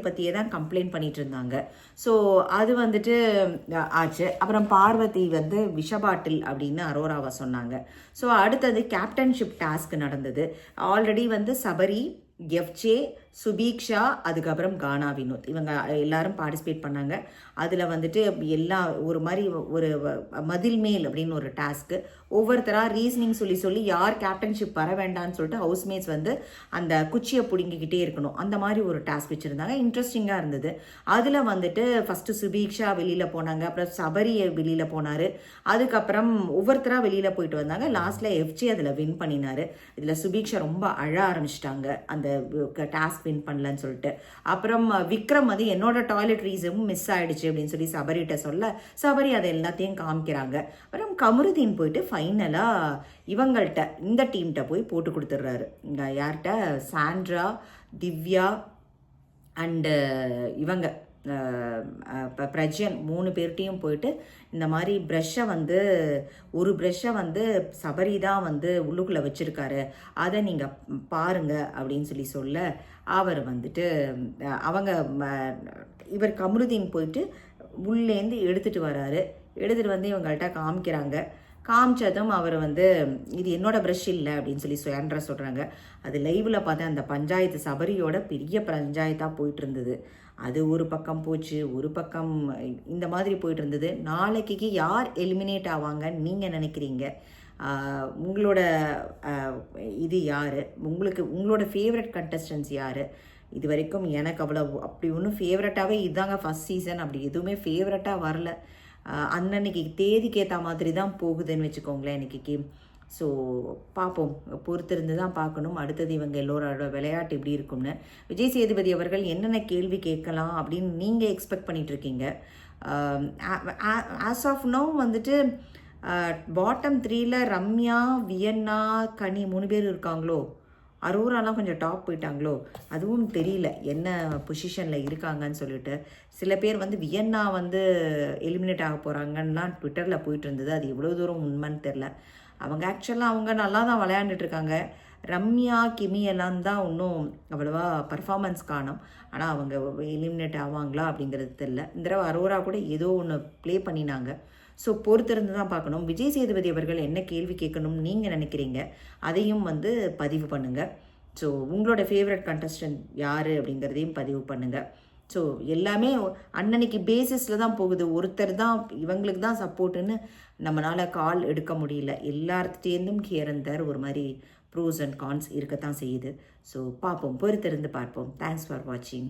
பற்றியே தான் கம்ப்ளைண்ட் பண்ணிட்டு இருந்தாங்க. ஸோ அது வந்துட்டு ஆச்சு. அப்புறம் பார்வதி வந்து விஷபாட்டில் அப்படின்னு அரோராவை சொன்னாங்க. ஸோ அடுத்தது கேப்டன்ஷிப் டாஸ்க் நடந்தது. ஆல்ரெடி வந்து சபரி, எஃப்ஜே, சுபீக்ஷா, அதுக்கப்புறம் கானா வினோத் இவங்க எல்லாரும் பார்ட்டிசிபேட் பண்ணாங்க. அதில் வந்துட்டு எல்லாம் ஒரு மாதிரி ஒரு மதில் மேல் அப்படின்னு ஒரு டாஸ்க்கு. ஒவ்வொருத்தராக ரீசனிங் சொல்லி யார் கேப்டன்ஷிப் வர வேண்டாம்னு சொல்லிட்டு ஹவுஸ்மேட்ஸ் வந்து அந்த குச்சியை பிடுங்கிக்கிட்டே இருக்கணும். அந்த மாதிரி ஒரு டாஸ்க் வச்சுருந்தாங்க. இன்ட்ரெஸ்டிங்காக இருந்தது. அதில் வந்துட்டு ஃபஸ்ட்டு சுபீக்ஷா வெளியில் போனாங்க, அப்புறம் சபரி வெளியில் போனார், அதுக்கப்புறம் ஒவ்வொருத்தராக வெளியில் போயிட்டு வந்தாங்க. லாஸ்ட்டில் எஃப்ஜே அதில் வின் பண்ணினார். இதில் சுபீக்ஷா ரொம்ப அழ ஆரம்பிச்சிட்டாங்க அந்த டாஸ்க் வின் பண்ணலன்னு சொல்லிட்டு. அப்புறம் விக்ரம் வந்து என்னோட டாய்லெட் ரீசனும் மிஸ் ஆயிடுச்சு அப்படின்னு சொல்லி சபரிகிட்ட சொல்ல சபரி அதை எல்லாத்தையும் காமிக்கிறாங்க. அப்புறம் கமருதீன் போயிட்டு ஃபைனலாக இவங்கள்ட்ட இந்த டீம்கிட்ட போய் போட்டு கொடுத்துட்றாரு. யார்கிட்ட? சாண்ட்ரா, திவ்யா அண்டு இவங்க பிரஜன் 3 பேர்கிட்டையும் போயிட்டு இந்த மாதிரி ஒரு ப்ரெஷ்ஷை வந்து சபரி தான் வந்து உள்ளுக்குள்ளே வச்சுருக்காரு, அதை நீங்கள் பாருங்க அப்படின்னு சொல்ல அவர் வந்துட்டு இவர் கமருதீன் போயிட்டு உள்ளேருந்து எடுத்துகிட்டு வராரு. எடுத்துகிட்டு வந்து இவங்கள்ட்ட காமிக்கிறாங்க. காமிச்சதும் அவர் வந்து இது என்னோட ப்ரஷ் இல்லை அப்படின்னு சாண்ட்ரா சொல்கிறாங்க. அது லைவில் பார்த்தா அந்த பஞ்சாயத்து சபரியோட பெரிய பஞ்சாயத்தாக போயிட்டு இருந்தது. அது ஒரு பக்கம் போச்சு, ஒரு பக்கம் இந்த மாதிரி போயிட்டு இருந்தது. நாளைக்கு யார் எலிமினேட் ஆவாங்கன்னு நீங்கள் நினைக்கிறீங்க? உங்களோட இது யார்? உங்களோட ஃபேவரட் கண்டஸ்டன்ஸ் யார்? இது வரைக்கும் எனக்கு அப்படி ஒன்றும் ஃபேவரட்டாகவே இதாங்க ஃபஸ்ட் சீசன், அப்படி எதுவுமே ஃபேவரட்டாக வரல. அன்னன்னைக்கு தேதிக்கு ஏற்ற மாதிரி தான் போகுதுன்னு வச்சுக்கோங்களேன் இன்னைக்கு. ஸோ பார்ப்போம், பொறுத்திருந்து தான் பார்க்கணும் அடுத்தது இவங்க எல்லோரோட விளையாட்டு எப்படி இருக்கும்னு. விஜய் சேதுபதி அவர்கள் என்னென்ன கேள்வி கேட்கலாம் அப்படின்னு நீங்கள் எக்ஸ்பெக்ட் பண்ணிகிட்ருக்கீங்க? ஆஸ் ஆஃப் நோ வந்துட்டு பாட்டம் 3ல் ரம்யா, வியன்னா, கனி 3 பேர் இருக்காங்களோ? அரோராலாம் கொஞ்சம் டாப் போயிட்டாங்களோ? அதுவும் தெரியல என்ன பொசிஷனில் இருக்காங்கன்னு சொல்லிட்டு. சில பேர் வந்து வியன்னா வந்து எலிமினேட் ஆக போகிறாங்கன்னா ட்விட்டரில் போயிட்டு இருந்தது. அது எவ்வளோ தூரம் உண்மைன்னு தெரில. அவங்க நல்லா தான் விளையாண்டுட்ருக்காங்க. ரம்யா, கிமி எல்லாம் தான் இன்னும் அவ்வளோவா பர்ஃபார்மன்ஸ் காணும். ஆனால் அவங்க எலிமினேட் ஆவாங்களா அப்படிங்கிறது தெரில. இந்த தடவை அரோரா கூட ஏதோ ஒன்று ப்ளே பண்ணினாங்க. ஸோ பொறுத்திருந்து தான் பார்க்கணும். விஜய் சேதுபதி அவர்கள் என்ன கேள்வி கேட்கணும்னு நீங்கள் நினைக்கிறீங்க அதையும் வந்து பதிவு பண்ணுங்கள். ஸோ உங்களோட ஃபேவரட் கண்டஸ்டன்ட் யார் அப்படிங்கிறதையும் பதிவு பண்ணுங்கள். ஸோ எல்லாமே அன்னன்னைக்கு பேசிஸில் தான் போகுது. ஒருத்தர் தான் இவங்களுக்கு தான் சப்போர்ட்டுன்னு நம்மளால் கால் எடுக்க முடியல. எல்லார்கிட்டேருந்தும் ஹியர் அண்ட் தேர் ஒரு மாதிரி ப்ரோஸ் அண்ட் கான்ஸ் இருக்கத்தான் செய்யுது. ஸோ பார்ப்போம், பொறுத்திருந்து பார்ப்போம். தேங்க்ஸ் ஃபார் வாட்சிங்.